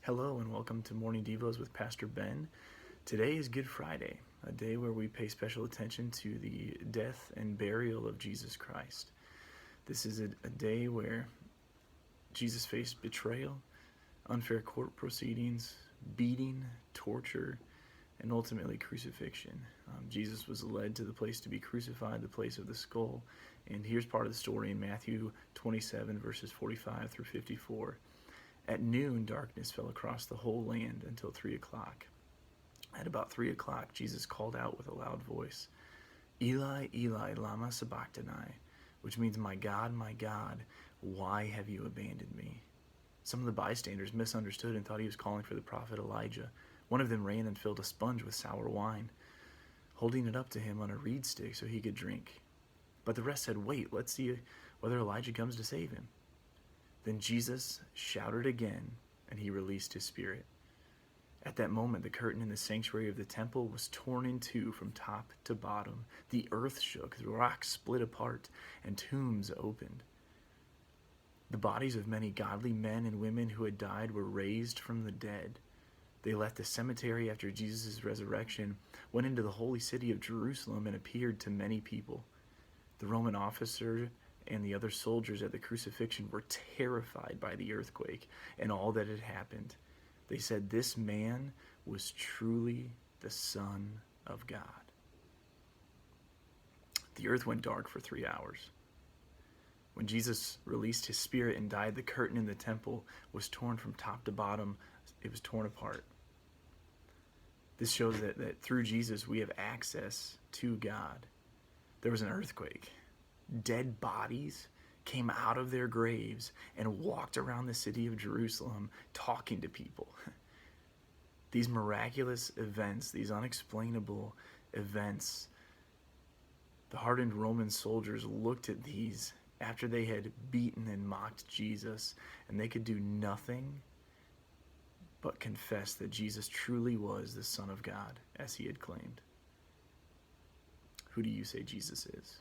Hello and welcome to Morning Devos with Pastor Ben. Today is Good Friday, a day where we pay special attention to the death and burial of Jesus Christ. This is a day where Jesus faced betrayal, unfair court proceedings, beating, torture, and ultimately crucifixion. Jesus was led to the place to be crucified, the place of the skull. And here's part of the story in Matthew 27, verses 45 through 54. At noon, darkness fell across the whole land until 3 o'clock. At about 3 o'clock, Jesus called out with a loud voice, Eli, Eli, lama sabachthani, which means, my God, why have you abandoned me? Some of the bystanders misunderstood and thought he was calling for the prophet Elijah. One of them ran and filled a sponge with sour wine, holding it up to him on a reed stick so he could drink. But the rest said, wait, let's see whether Elijah comes to save him. Then Jesus shouted again, and he released his spirit. At that moment, the curtain in the sanctuary of the temple was torn in two from top to bottom. The earth shook, the rocks split apart, and tombs opened. The bodies of many godly men and women who had died were raised from the dead. They left the cemetery after Jesus' resurrection, went into the holy city of Jerusalem, and appeared to many people. The Roman officer and the other soldiers at the crucifixion were terrified by the earthquake and all that had happened. They said, this man was truly the Son of God. The earth went dark for 3 hours. When Jesus released his spirit and died, the curtain in the temple was torn from top to bottom. It was torn apart. This shows that through Jesus we have access to God. There was an earthquake. Dead bodies came out of their graves and walked around the city of Jerusalem talking to people. These miraculous events, these unexplainable events, the hardened Roman soldiers looked at these after they had beaten and mocked Jesus, and they could do nothing but confess that Jesus truly was the Son of God, as he had claimed. Who do you say Jesus is?